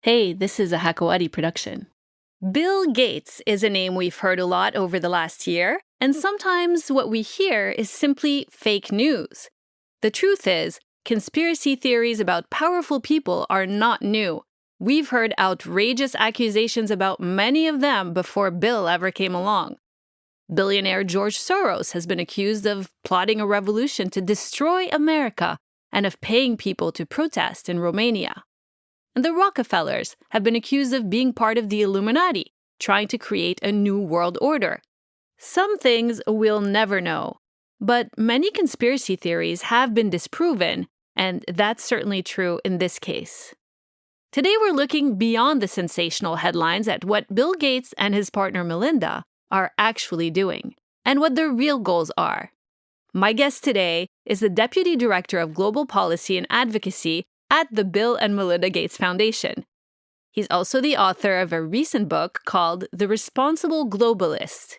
Hey, this is a Hakawati production. Bill Gates is a name we've heard a lot over the last year, and sometimes what we hear is simply fake news. The truth is, conspiracy theories about powerful people are not new. We've heard outrageous accusations about many of them before Bill ever came along. Billionaire George Soros has been accused of plotting a revolution to destroy America and of paying people to protest in Romania. And the Rockefellers have been accused of being part of the Illuminati, trying to create a new world order. Some things we'll never know, but many conspiracy theories have been disproven, and that's certainly true in this case. Today we're looking beyond the sensational headlines at what Bill Gates and his partner Melinda are actually doing, and what their real goals are. My guest today is the Deputy Director of Global Policy and Advocacy at the Bill and Melinda Gates Foundation. He's also the author of a recent book called The Responsible Globalist.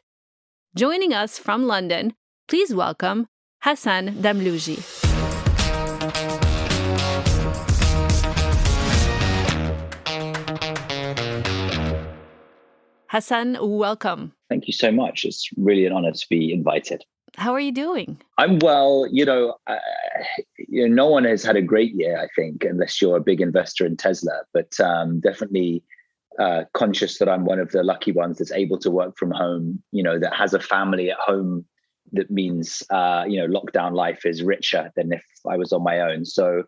Joining us from London, please welcome Hassan Damluji. Hassan, welcome. Thank you so much. It's really an honor to be invited. How are you doing? I'm well. No one has had a great year, I think, unless you're a big investor in Tesla. But definitely conscious that I'm one of the lucky ones that's able to work from home. That has a family at home. That means lockdown life is richer than if I was on my own. So,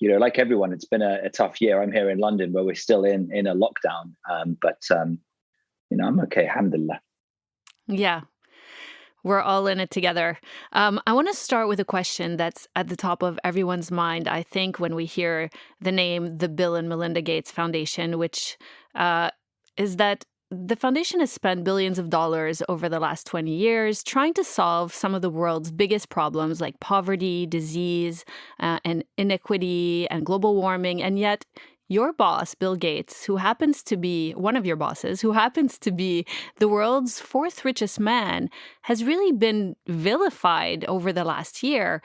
like everyone, it's been a tough year. I'm here in London, where we're still in a lockdown. But I'm okay. Alhamdulillah. Yeah. We're all in it together. I want to start with a question that's at the top of everyone's mind, I think, when we hear the name the Bill and Melinda Gates Foundation, which is that the foundation has spent billions of dollars over the last 20 years trying to solve some of the world's biggest problems like poverty, disease, and inequity and global warming. And yet, your boss, Bill Gates, who happens to be one of your bosses, who happens to be the world's fourth richest man, has really been vilified over the last year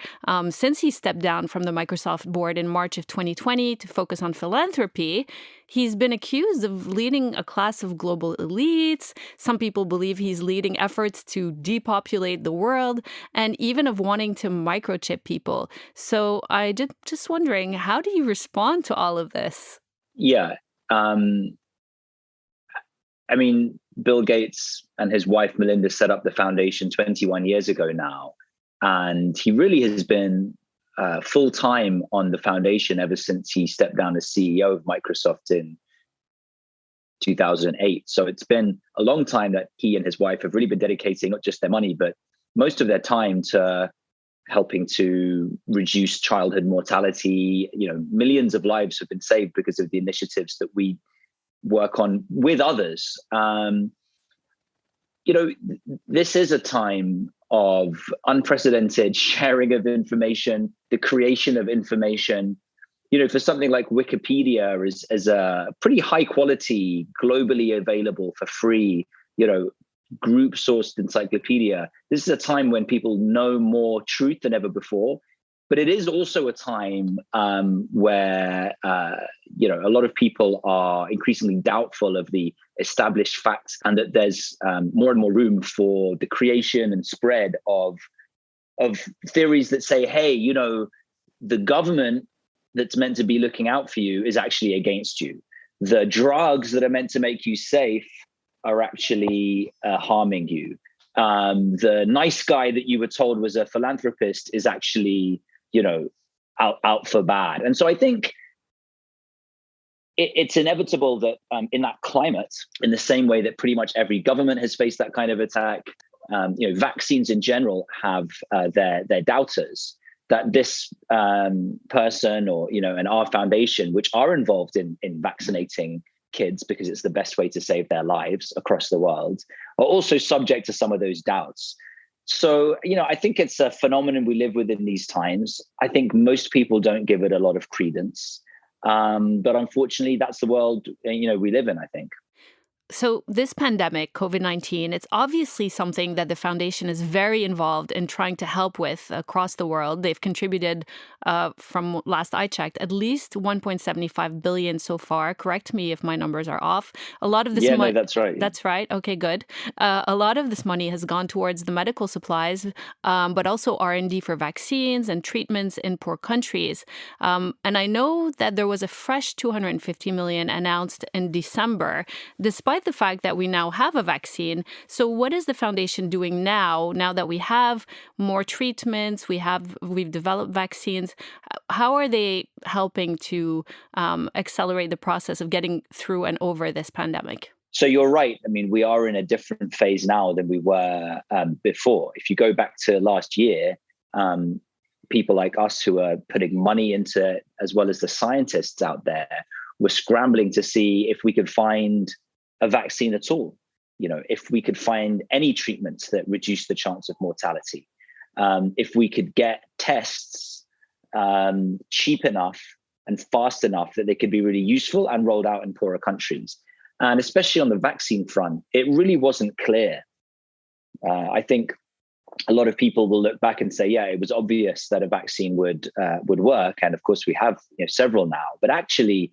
since he stepped down from the Microsoft board in March of 2020 to focus on philanthropy. He's been accused of leading a class of global elites. Some people believe he's leading efforts to depopulate the world and even of wanting to microchip people. So I just wondering, how do you respond to all of this? Yeah. Bill Gates and his wife, Melinda, set up the foundation 21 years ago now. And he really has been full-time on the foundation ever since he stepped down as CEO of Microsoft in 2008. So it's been a long time that he and his wife have really been dedicating not just their money, but most of their time to helping to reduce childhood mortality. Millions of lives have been saved because of the initiatives that we work on with others. This is a time of unprecedented sharing of information, the creation of information. For something like Wikipedia is a pretty high quality, globally available for free, group sourced encyclopedia. This is a time when people know more truth than ever before. But it is also a time where, a lot of people are increasingly doubtful of the established facts, and that there's more and more room for the creation and spread of theories that say, hey, the government that's meant to be looking out for you is actually against you. The drugs that are meant to make you safe are actually harming you. The nice guy that you were told was a philanthropist is actually out for bad. And so I think it's inevitable that in that climate, in the same way that pretty much every government has faced that kind of attack, vaccines in general have their doubters, that this person or, and our foundation, which are involved in vaccinating kids because it's the best way to save their lives across the world, are also subject to some of those doubts. So, I think it's a phenomenon we live with in these times. I think most people don't give it a lot of credence. But unfortunately, that's the world, we live in, I think. So this pandemic, COVID-19, it's obviously something that the foundation is very involved in trying to help with across the world. They've contributed, from last I checked, at least 1.75 billion so far. Correct me if my numbers are off. A lot of this Yeah, money. no, that's right. That's right. Okay, good. A lot of this money has gone towards the medical supplies, but also R&D for vaccines and treatments in poor countries. And I know that there was a fresh 250 million announced in December, despite the fact that we now have a vaccine. So what is the foundation doing now that we have more treatments, we've developed vaccines? How are they helping to accelerate the process of getting through and over this pandemic? So you're right. I mean, we are in a different phase now than we were before. If you go back to last year, people like us who are putting money into it, as well as the scientists out there, were scrambling to see if we could find a vaccine at all. If we could find any treatments that reduce the chance of mortality, if we could get tests cheap enough and fast enough that they could be really useful and rolled out in poorer countries. And especially on the vaccine front, it really wasn't clear. I think a lot of people will look back and say, yeah, it was obvious that a vaccine would work. And of course, we have several now. But actually,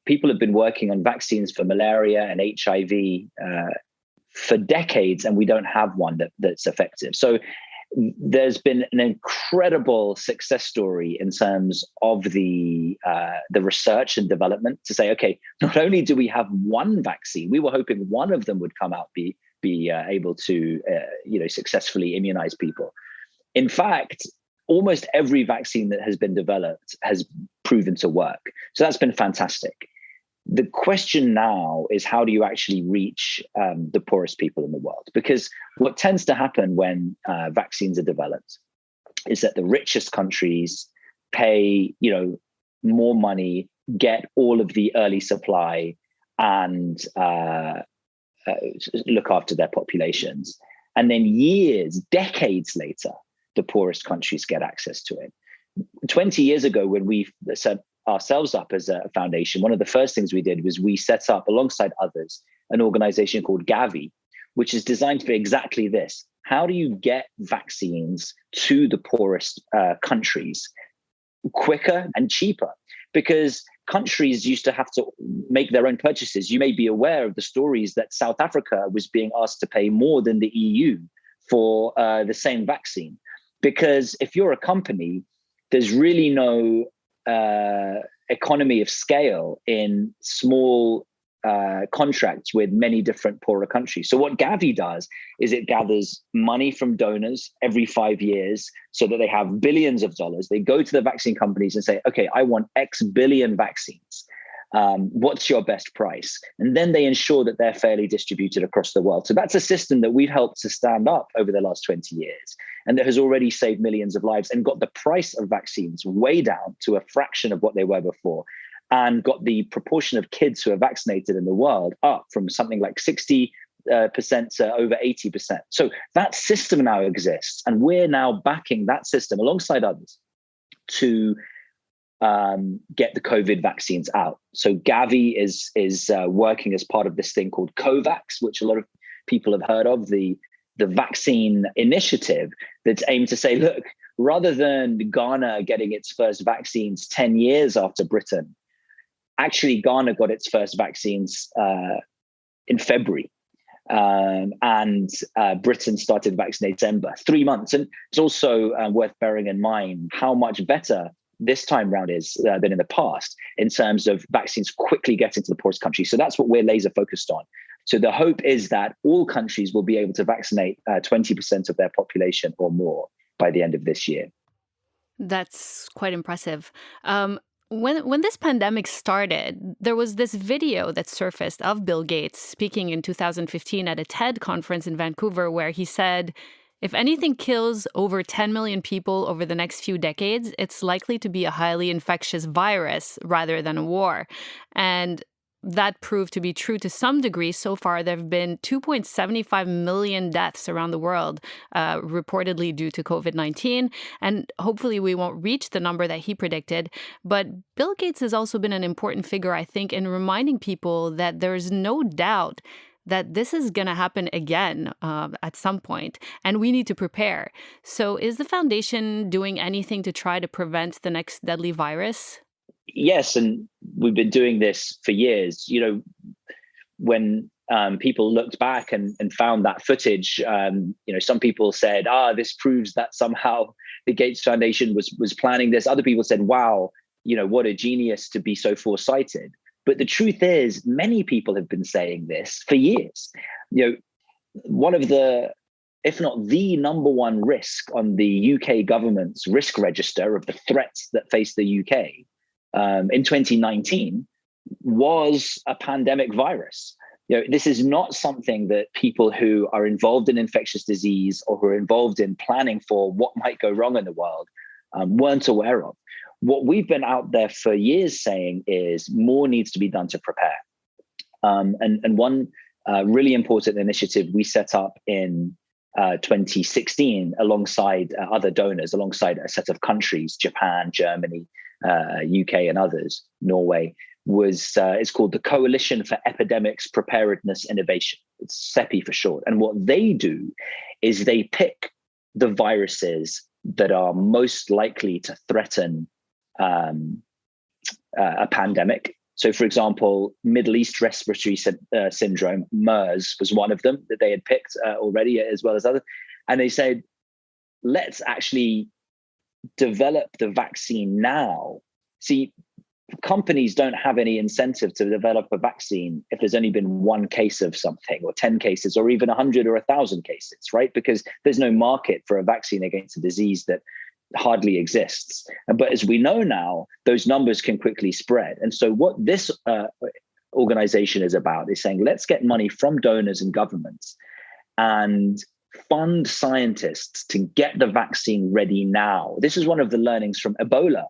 people have been working on vaccines for malaria and HIV for decades, and we don't have one that's effective. So there's been an incredible success story in terms of the research and development to say, okay, not only do we have one vaccine, we were hoping one of them would come out be able to successfully immunize people. In fact, almost every vaccine that has been developed has proven to work. So that's been fantastic. The question now is, how do you actually reach the poorest people in the world? Because what tends to happen when vaccines are developed is that the richest countries pay, more money, get all of the early supply, and look after their populations. And then decades later, the poorest countries get access to it. 20 years ago, when we set ourselves up as a foundation, one of the first things we did was we set up, alongside others, an organization called Gavi, which is designed for exactly this. How do you get vaccines to the poorest countries quicker and cheaper? Because countries used to have to make their own purchases. You may be aware of the stories that South Africa was being asked to pay more than the EU for the same vaccine. Because if you're a company, there's really no economy of scale in small contracts with many different poorer countries. So what Gavi does is it gathers money from donors every 5 years so that they have billions of dollars. They go to the vaccine companies and say, okay, I want X billion vaccines. What's your best price? And then they ensure that they're fairly distributed across the world. So that's a system that we've helped to stand up over the last 20 years, and that has already saved millions of lives and got the price of vaccines way down to a fraction of what they were before, and got the proportion of kids who are vaccinated in the world up from something like 60% to over 80%. So that system now exists, and we're now backing that system alongside others to get the COVID vaccines out. So Gavi is working as part of this thing called COVAX, which a lot of people have heard of, the vaccine initiative that's aimed to say, look, rather than Ghana getting its first vaccines 10 years after Britain, actually Ghana got its first vaccines in February. And Britain started vaccinating December, 3 months. And it's also worth bearing in mind how much better this time round is than in the past in terms of vaccines quickly getting to the poorest countries. So that's what we're laser focused on. So the hope is that all countries will be able to vaccinate 20% of their population or more by the end of this year. That's quite impressive. When this pandemic started, there was this video that surfaced of Bill Gates speaking in 2015 at a TED conference in Vancouver, where he said, if anything kills over 10 million people over the next few decades, it's likely to be a highly infectious virus rather than a war. And that proved to be true to some degree. So far, there have been 2.75 million deaths around the world, reportedly due to COVID-19. And hopefully we won't reach the number that he predicted. But Bill Gates has also been an important figure, I think, in reminding people that there's no doubt that this is going to happen again at some point, and we need to prepare. So is the foundation doing anything to try to prevent the next deadly virus? Yes, and we've been doing this for years. When people looked back and found that footage, some people said, this proves that somehow the Gates Foundation was planning this. Other people said, wow, what a genius to be so foresighted. But the truth is, many people have been saying this for years. One of the, if not the number one risk on the UK government's risk register of the threats that face the UK in 2019 was a pandemic virus. This is not something that people who are involved in infectious disease or who are involved in planning for what might go wrong in the world weren't aware of. What we've been out there for years saying is more needs to be done to prepare. And one really important initiative we set up in 2016 alongside other donors, alongside a set of countries, Japan, Germany, UK and others, Norway, it's called the Coalition for Epidemics Preparedness Innovation. It's CEPI for short. And what they do is they pick the viruses that are most likely to threaten a pandemic. So, for example, Middle East respiratory syndrome, MERS, was one of them that they had picked already, as well as others. And they said, let's actually develop the vaccine now. See, companies don't have any incentive to develop a vaccine if there's only been one case of something, or 10 cases, or even 100 or 1,000 cases, right? Because there's no market for a vaccine against a disease that hardly exists. But as we know now, those numbers can quickly spread. And so what this organization is about is saying, let's get money from donors and governments and fund scientists to get the vaccine ready now. This is one of the learnings from Ebola,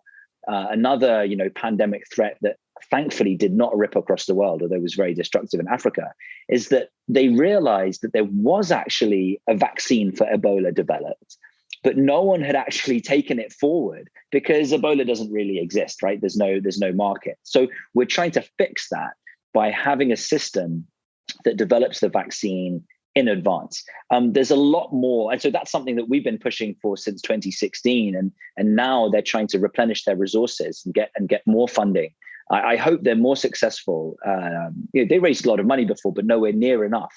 another pandemic threat that thankfully did not rip across the world, although it was very destructive in Africa, is that they realized that there was actually a vaccine for Ebola developed, but no one had actually taken it forward because Ebola doesn't really exist, right? There's no market. So we're trying to fix that by having a system that develops the vaccine in advance. There's a lot more. And so that's something that we've been pushing for since 2016. And now they're trying to replenish their resources and get more funding. I hope they're more successful. They raised a lot of money before, but nowhere near enough.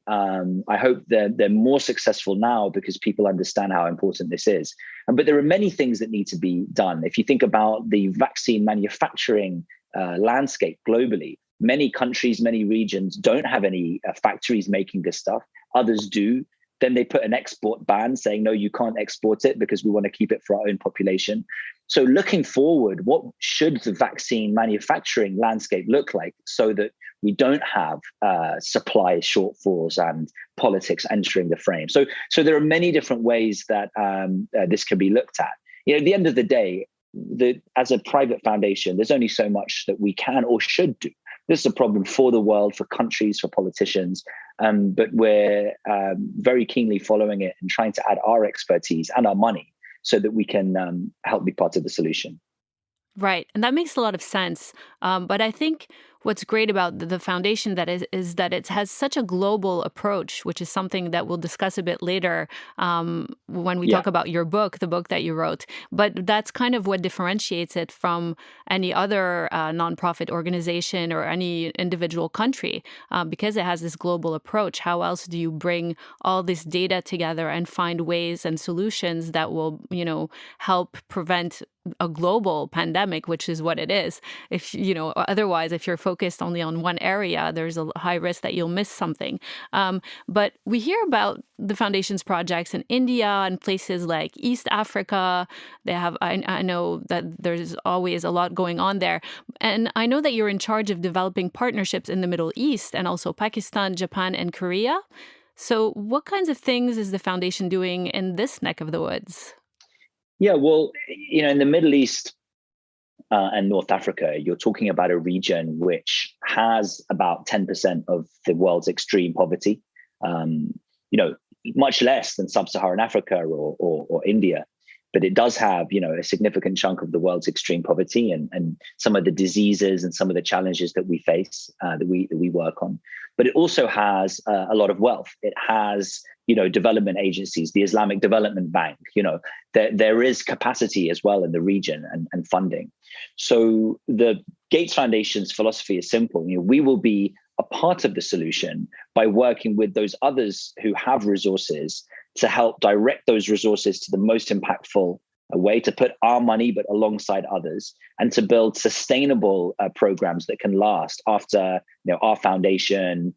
I hope they're more successful now because people understand how important this is. But there are many things that need to be done. If you think about the vaccine manufacturing landscape globally, many countries, many regions don't have any factories making this stuff. Others do. Then they put an export ban saying, no, you can't export it because we want to keep it for our own population. So looking forward, what should the vaccine manufacturing landscape look like so that we don't have supply shortfalls and politics entering the frame? So there are many different ways that this can be looked at. At the end of the day, as a private foundation, there's only so much that we can or should do. This is a problem for the world, for countries, for politicians, but we're very keenly following it and trying to add our expertise and our money so that we can help be part of the solution. Right. And that makes a lot of sense. But I think what's great about the foundation is that it has such a global approach, which is something that we'll discuss a bit later when we talk about your book, the book that you wrote. But that's kind of what differentiates it from any other nonprofit organization or any individual country, because it has this global approach. How else do you bring all this data together and find ways and solutions that will, help prevent a global pandemic, which is what it is. Otherwise, if you're focused only on one area, there's a high risk that you'll miss something. But we hear about the foundation's projects in India and places like East Africa. They have, I know that there's always a lot going on there. And I know that you're in charge of developing partnerships in the Middle East and also Pakistan, Japan, and Korea. So what kinds of things is the foundation doing in this neck of the woods? Yeah, well, in the Middle East, and North Africa, you're talking about a region which has about 10% of the world's extreme poverty. Much less than sub-Saharan Africa or India, but it does have, a significant chunk of the world's extreme poverty and some of the diseases and some of the challenges that we face, that we work on. But it also has a lot of wealth. It has, development agencies, the Islamic Development Bank. There is capacity as well in the region and funding. So the Gates Foundation's philosophy is simple. We will be a part of the solution by working with those others who have resources to help direct those resources to the most impactful way, to put our money but alongside others, and to build sustainable programs that can last after our foundation,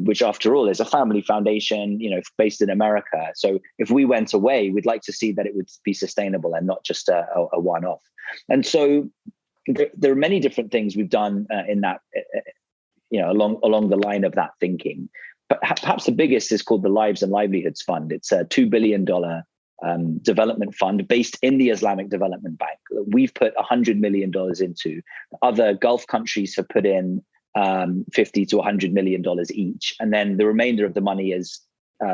which after all is a family foundation, based in America. So if we went away, we'd like to see that it would be sustainable and not just a one-off. And so there are many different things we've done in that, along the line of that thinking. But perhaps the biggest is called the Lives and Livelihoods Fund. It's a $2 billion development fund based in the Islamic Development Bank. We've put $100 million into. Other Gulf countries have put in $50 to $100 million each. And then the remainder of the money is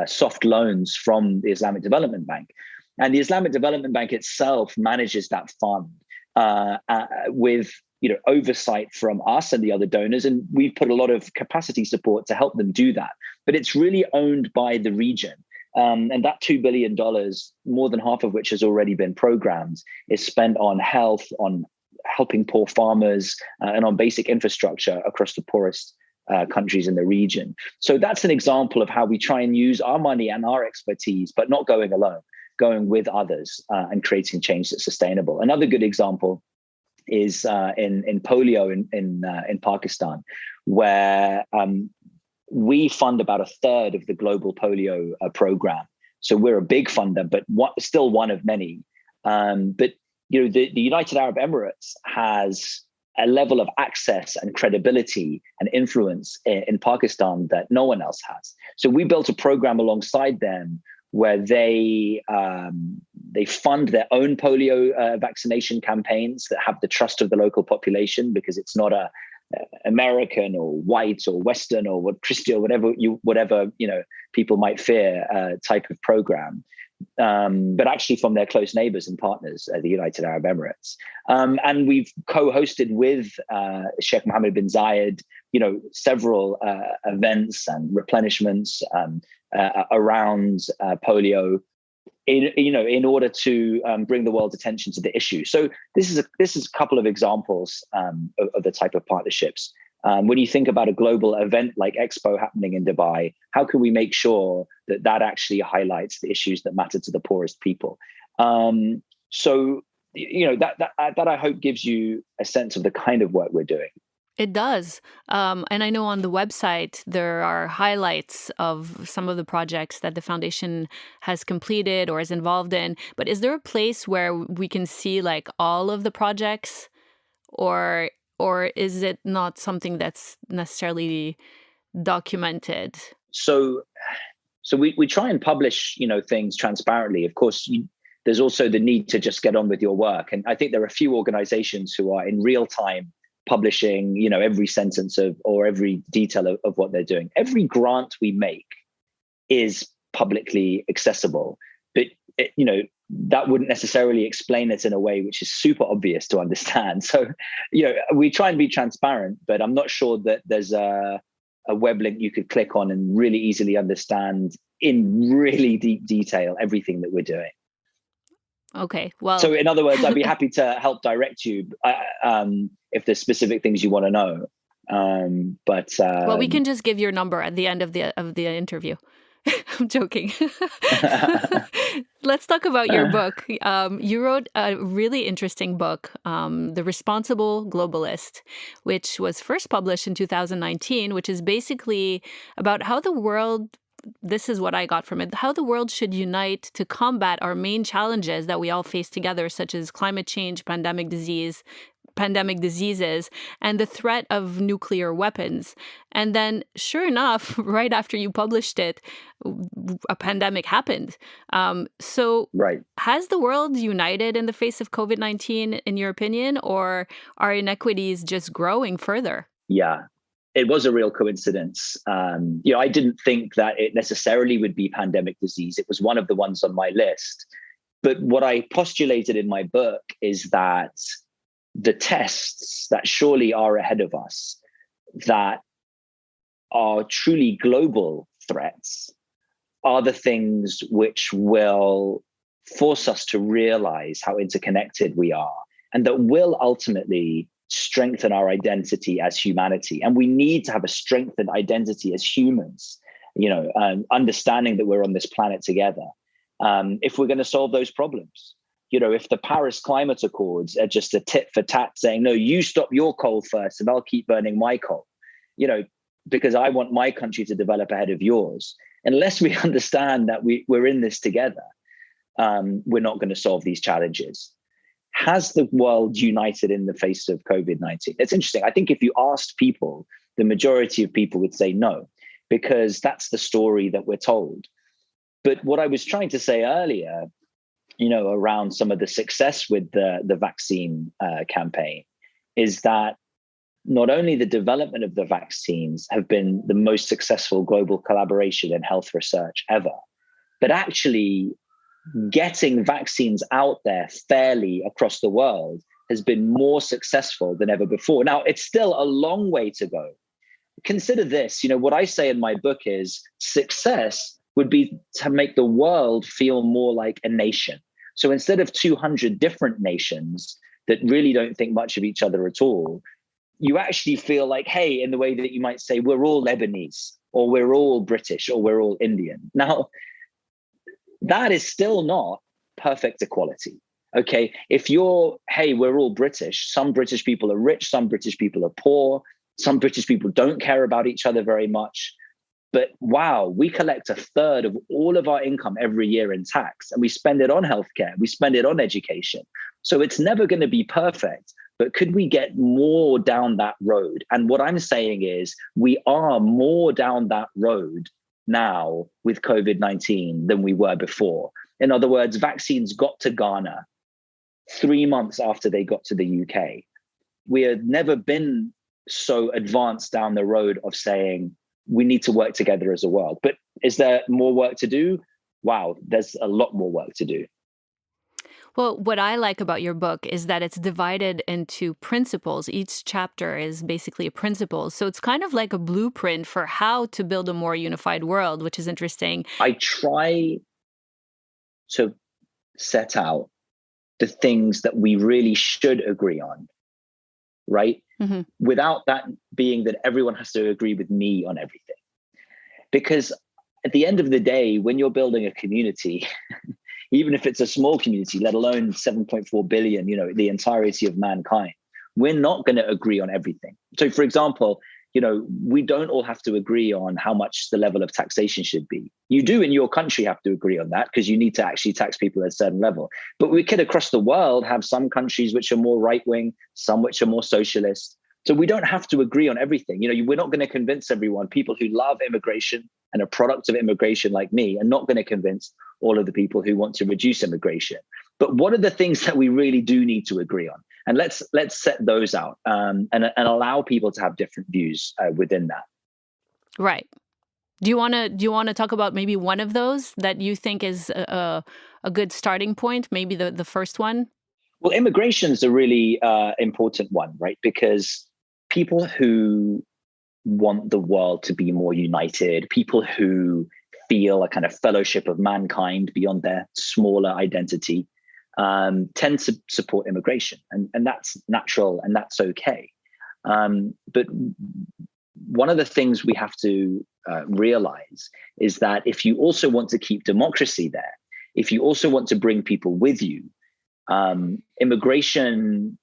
soft loans from the Islamic Development Bank. And the Islamic Development Bank itself manages that fund with oversight from us and the other donors. And we've put a lot of capacity support to help them do that. But it's really owned by the region. And that $2 billion, more than half of which has already been programmed, is spent on health, on helping poor farmers, and on basic infrastructure across the poorest countries in the region. So that's an example of how we try and use our money and our expertise, but not going alone, going with others and creating change that's sustainable. Another good example is in polio in Pakistan, where we fund about a third of the global polio program. So we're a big funder, but still one of many. But the United Arab Emirates has a level of access and credibility and influence in Pakistan that no one else has. So we built a program alongside them where they fund their own polio vaccination campaigns that have the trust of the local population, because it's not a American or white or Western or Christian or whatever people might fear type of program, but actually from their close neighbors and partners, the United Arab Emirates. And we've co-hosted with Sheikh Mohammed bin Zayed, several events and replenishments around polio, in order to bring the world's attention to the issue. So this is a couple of examples of the type of partnerships. When you think about a global event like Expo happening in Dubai, how can we make sure that actually highlights the issues that matter to the poorest people? So that I hope gives you a sense of the kind of work we're doing. It does. And I know on the website, there are highlights of some of the projects that the foundation has completed or is involved in. But is there a place where we can see like all of the projects, or is it not something that's necessarily documented? So we try and publish, things transparently. Of course, there's also the need to just get on with your work. And I think there are a few organizations who are in real time publishing, every sentence or every detail of what they're doing. Every grant we make is publicly accessible, but that wouldn't necessarily explain it in a way which is super obvious to understand. So, we try and be transparent, but I'm not sure that there's a web link you could click on and really easily understand in really deep detail everything that we're doing. Okay, well. So in other words, I'd be happy to help direct you if there's specific things you want to know. Well, we can just give your number at the end of the interview. I'm joking. Let's talk about your book. You wrote a really interesting book, The Responsible Globalist, which was first published in 2019, which is basically about how the world, this is what I got from it, how the world should unite to combat our main challenges that we all face together, such as climate change, pandemic disease, pandemic diseases and the threat of nuclear weapons. And then, sure enough, right after you published it, a pandemic happened. So, Right. has the world united in the face of COVID-19, in your opinion, or are inequities just growing further? Yeah, it was a real coincidence. I didn't think that it necessarily would be pandemic disease. It was one of the ones on my list. But what I postulated in my book is that the tests that surely are ahead of us, that are truly global threats, are the things which will force us to realize how interconnected we are, and that will ultimately strengthen our identity as humanity. And we need to have a strengthened identity as humans, understanding that we're on this planet together. If we're going to solve those problems, if the Paris Climate Accords are just a tit for tat saying, no, you stop your coal first and I'll keep burning my coal, because I want my country to develop ahead of yours. Unless we understand that we're in this together, we're not going to solve these challenges. Has the world united in the face of COVID-19? It's interesting. I think if you asked people, the majority of people would say no, because that's the story that we're told. But what I was trying to say earlier, around some of the success with the vaccine campaign, is that not only the development of the vaccines have been the most successful global collaboration in health research ever, but actually getting vaccines out there fairly across the world has been more successful than ever before. Now, it's still a long way to go. Consider this, what I say in my book is success would be to make the world feel more like a nation. So instead of 200 different nations that really don't think much of each other at all, you actually feel like, hey, in the way that you might say, we're all Lebanese, or we're all British, or we're all Indian. Now, that is still not perfect equality. Okay, if we're all British, some British people are rich, some British people are poor, some British people don't care about each other very much. But wow, we collect a third of all of our income every year in tax, and we spend it on healthcare, we spend it on education. So it's never going to be perfect, but could we get more down that road? And what I'm saying is we are more down that road now with COVID-19 than we were before. In other words, vaccines got to Ghana 3 months after they got to the UK. We had never been so advanced down the road of saying we need to work together as a world. But is there more work to do? Wow, there's a lot more work to do. Well, what I like about your book is that it's divided into principles. Each chapter is basically a principle. So it's kind of like a blueprint for how to build a more unified world, which is interesting. I try to set out the things that we really should agree on, right? Mm-hmm. Without that being that everyone has to agree with me on everything. Because at the end of the day, when you're building a community, even if it's a small community, let alone 7.4 billion, the entirety of mankind, we're not going to agree on everything. So, for example, we don't all have to agree on how much the level of taxation should be. You do in your country have to agree on that because you need to actually tax people at a certain level. But we could across the world have some countries which are more right-wing, some which are more socialist. So we don't have to agree on everything. We're not going to convince everyone. People who love immigration and are products of immigration like me are not going to convince all of the people who want to reduce immigration. But what are the things that we really do need to agree on? And let's set those out and allow people to have different views within that. Right. Do you want to talk about maybe one of those that you think is a good starting point? Maybe the first one. Well, immigration is a really important one, right? Because people who want the world to be more united, people who feel a kind of fellowship of mankind beyond their smaller identity, tend to support immigration. And that's natural and that's okay. But one of the things we have to realize is that if you also want to keep democracy there, if you also want to bring people with you, immigration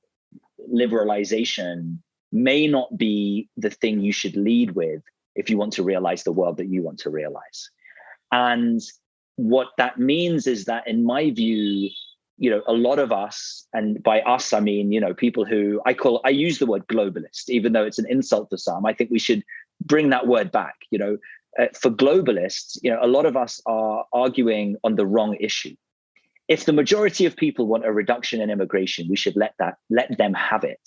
liberalization may not be the thing you should lead with if you want to realize the world that you want to realize. And what that means is that, in my view, a lot of us, and by us, I mean, people who I use the word globalist, even though it's an insult to some. I think we should bring that word back. For globalists, a lot of us are arguing on the wrong issue. If the majority of people want a reduction in immigration, we should let them have it,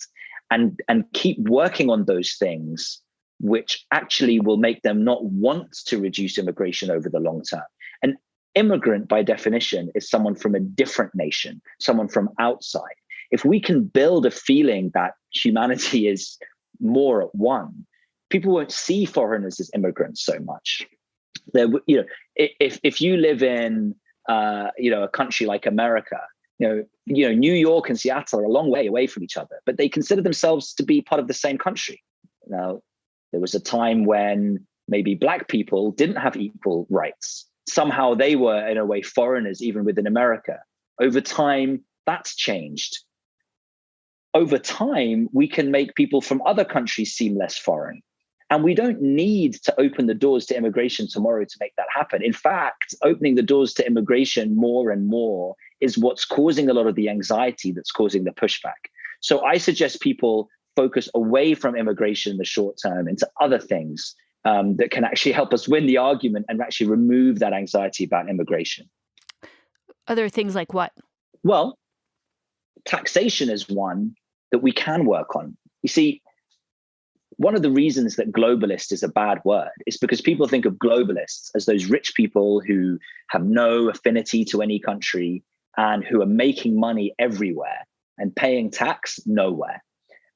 and keep working on those things which actually will make them not want to reduce immigration over the long term. An immigrant, by definition, is someone from a different nation, someone from outside. If we can build a feeling that humanity is more at one, people won't see foreigners as immigrants so much. If you live in a country like America, New York and Seattle are a long way away from each other, but they consider themselves to be part of the same country. Now, there was a time when maybe Black people didn't have equal rights. Somehow they were, in a way, foreigners even within America. Over time, that's changed. Over time, we can make people from other countries seem less foreign. And we don't need to open the doors to immigration tomorrow to make that happen. In fact, opening the doors to immigration more and more is what's causing a lot of the anxiety that's causing the pushback. So I suggest people focus away from immigration in the short term into other things that can actually help us win the argument and actually remove that anxiety about immigration. Other things like what? Well, taxation is one that we can work on. You see, one of the reasons that globalist is a bad word is because people think of globalists as those rich people who have no affinity to any country and who are making money everywhere and paying tax nowhere.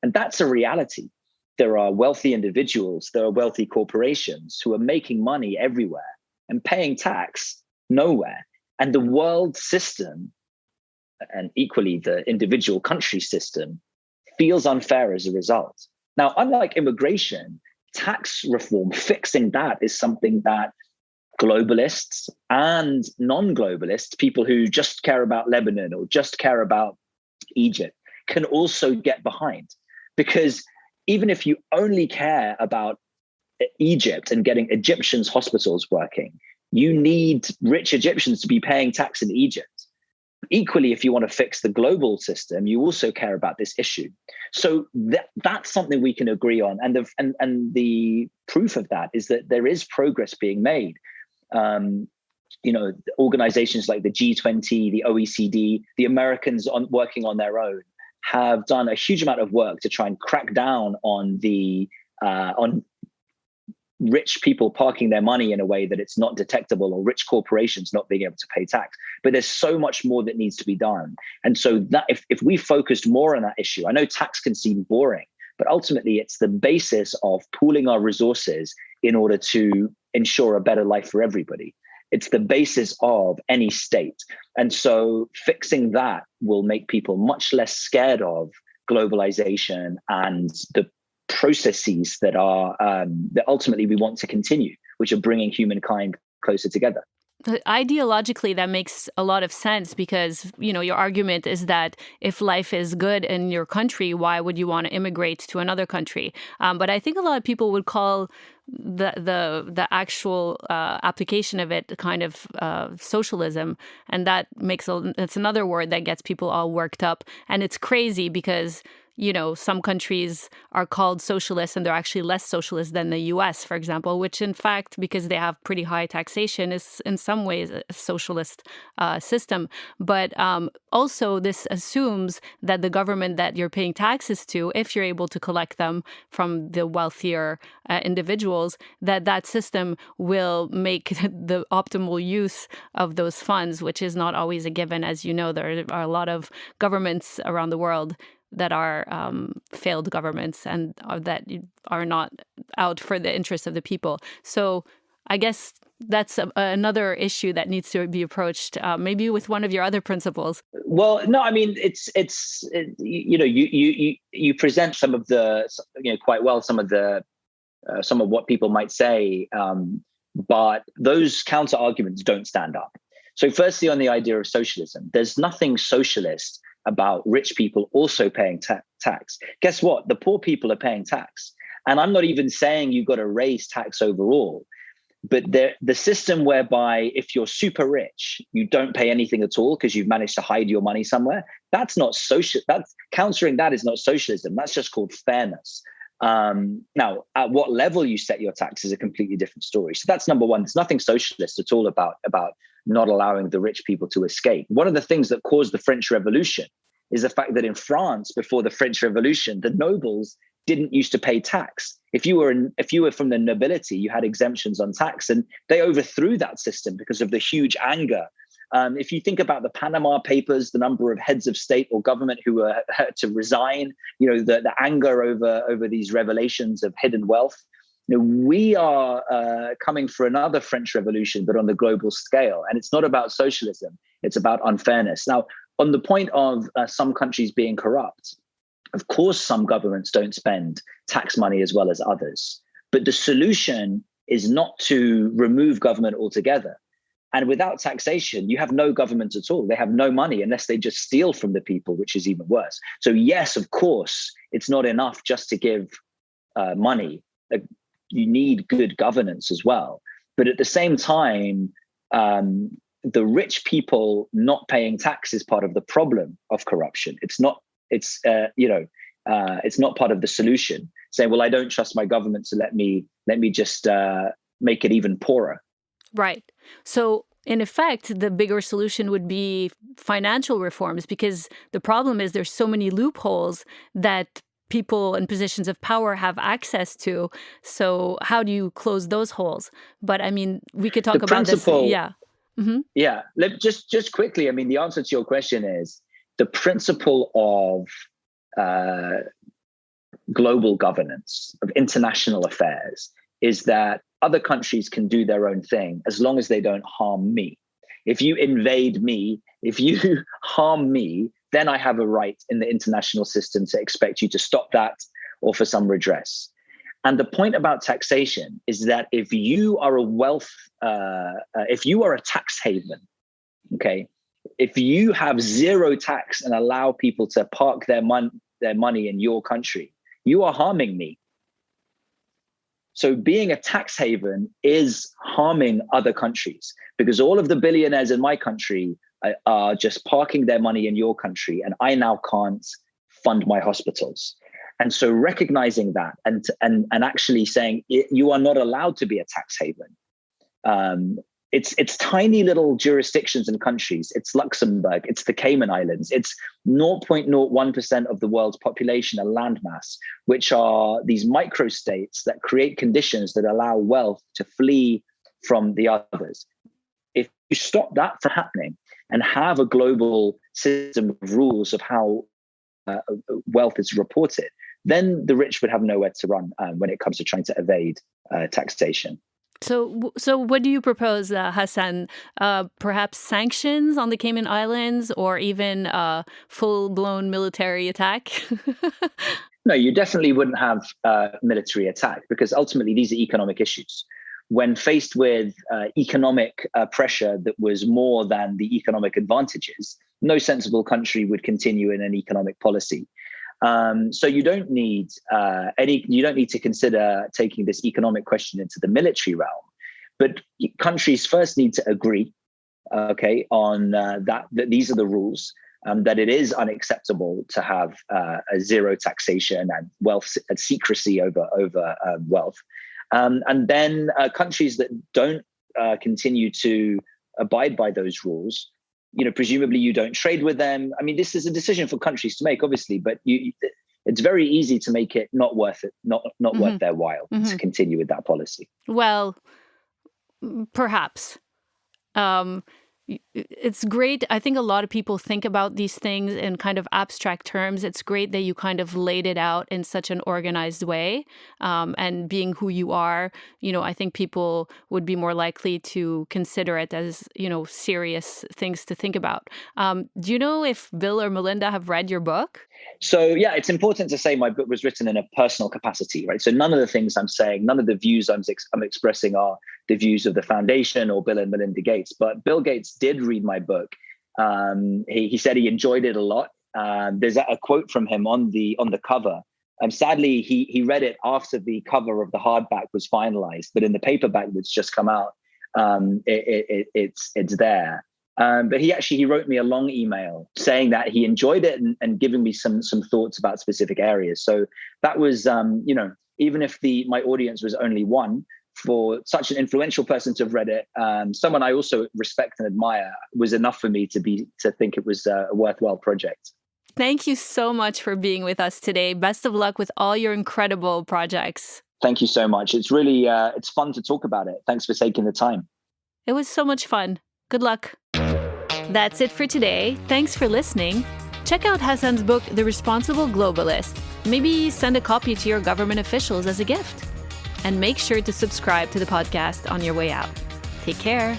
And that's a reality. There are wealthy individuals, there are wealthy corporations who are making money everywhere and paying tax nowhere. And the world system, and equally the individual country system, feels unfair as a result. Now, unlike immigration, tax reform, fixing that is something that globalists and non-globalists, people who just care about Lebanon or just care about Egypt, can also get behind. Because even if you only care about Egypt and getting Egyptians' hospitals working, you need rich Egyptians to be paying tax in Egypt. Equally, if you want to fix the global system, you also care about this issue. So that's something we can agree on. And the proof of that is that there is progress being made. Organizations like the G20, the OECD, the Americans working on their own have done a huge amount of work to try and crack down on on rich people parking their money in a way that it's not detectable, or rich corporations not being able to pay tax. But there's so much more that needs to be done. And so that if we focused more on that issue, I know tax can seem boring, but ultimately it's the basis of pooling our resources in order to ensure a better life for everybody. It's the basis of any state. And so fixing that will make people much less scared of globalization and the processes that are that ultimately we want to continue, which are bringing humankind closer together. Ideologically, that makes a lot of sense because, your argument is that if life is good in your country, why would you want to immigrate to another country? But I think a lot of people would call the actual application of it kind of socialism. And that it's another word that gets people all worked up. And it's crazy because some countries are called socialist and they're actually less socialist than the US, for example, which in fact, because they have pretty high taxation, is in some ways a socialist system. But also this assumes that the government that you're paying taxes to, if you're able to collect them from the wealthier individuals, that system will make the optimal use of those funds, which is not always a given. As you know, there are a lot of governments around the world that are failed governments and that are not out for the interests of the people. So I guess that's another issue that needs to be approached, maybe with one of your other principles. Well, no, I mean, you present some of the, quite well, some of what people might say, but those counter arguments don't stand up. So firstly, on the idea of socialism, there's nothing socialist about rich people also paying tax. Guess what? The poor people are paying tax. And I'm not even saying you've got to raise tax overall. But the system whereby if you're super rich, you don't pay anything at all because you've managed to hide your money somewhere, that's not social. That's countering that is not socialism. That's just called fairness. Now, at what level you set your tax is a completely different story. So that's number one. There's nothing socialist at all about not allowing the rich people to escape. One of the things that caused the French Revolution is the fact that in France, before the French Revolution, the nobles didn't used to pay tax. If you were from the nobility, you had exemptions on tax, and they overthrew that system because of the huge anger. If you think about the Panama Papers, the number of heads of state or government who were to resign, the anger over these revelations of hidden wealth. We are coming for another French Revolution, but on the global scale. And it's not about socialism. It's about unfairness. Now, on the point of some countries being corrupt, of course, some governments don't spend tax money as well as others. But the solution is not to remove government altogether. And without taxation, you have no government at all. They have no money unless they just steal from the people, which is even worse. So yes, of course, it's not enough just to give money. You need good governance as well. But at the same time, the rich people not paying tax is part of the problem of corruption. It's not part of the solution. Saying, well, I don't trust my government, so let me just make it even poorer. Right. So in effect, the bigger solution would be financial reforms, because the problem is there's so many loopholes that people in positions of power have access to. So how do you close those holes? But I mean, we could talk about this. Yeah. Mm-hmm. Yeah. Just quickly, I mean, the answer to your question is the principle of global governance, of international affairs, is that other countries can do their own thing as long as they don't harm me. If you invade me, if you harm me, then I have a right in the international system to expect you to stop that or for some redress. And the point about taxation is that if you are if you are a tax haven, okay, if you have zero tax and allow people to park their money in your country, you are harming me. So being a tax haven is harming other countries, because all of the billionaires in my country are just parking their money in your country, and I now can't fund my hospitals. And so recognizing that and actually saying you are not allowed to be a tax haven. It's tiny little jurisdictions and countries. It's Luxembourg, it's the Cayman Islands, it's 0.01% of the world's population and landmass, which are these microstates that create conditions that allow wealth to flee from the others. If you stop that from happening and have a global system of rules of how wealth is reported, then the rich would have nowhere to run when it comes to trying to evade taxation. So what do you propose, Hassan? Perhaps sanctions on the Cayman Islands, or even a full-blown military attack? No, you definitely wouldn't have military attack, because ultimately these are economic issues. When faced with economic pressure that was more than the economic advantages, no sensible country would continue in an economic policy. So you don't need to consider taking this economic question into the military realm, but countries first need to agree, on that these are the rules, that it is unacceptable to have a zero taxation and wealth and secrecy over wealth, and then countries that don't continue to abide by those rules, presumably you don't trade with them. I mean, this is a decision for countries to make, obviously, but it's very easy to make it not worth it, not mm-hmm. worth their while to continue with that policy. Well, perhaps. It's great. I think a lot of people think about these things in kind of abstract terms. It's great that you kind of laid it out in such an organized way. And being who you are, I think people would be more likely to consider it as, serious things to think about. Do you know if Bill or Melinda have read your book? So, yeah, it's important to say my book was written in a personal capacity, right? So none of the things I'm saying, none of the views I'm expressing are the views of the foundation or Bill and Melinda Gates. But Bill Gates did read my book. He said he enjoyed it a lot. There's a quote from him on the cover Sadly, he read it after the cover of the hardback was finalized, but in the paperback that's just come out, it's there. But he wrote me a long email saying that he enjoyed it and giving me some thoughts about specific areas. So that was, even if my audience was only one, for such an influential person to have read it, someone I also respect and admire, was enough for me to think it was a worthwhile project. Thank you so much for being with us today. Best of luck with all your incredible projects. Thank you so much. It's really, it's fun to talk about it. Thanks for taking the time. It was so much fun. Good luck. That's it for today. Thanks for listening. Check out Hassan's book, The Responsible Globalist. Maybe send a copy to your government officials as a gift. And make sure to subscribe to the podcast on your way out. Take care.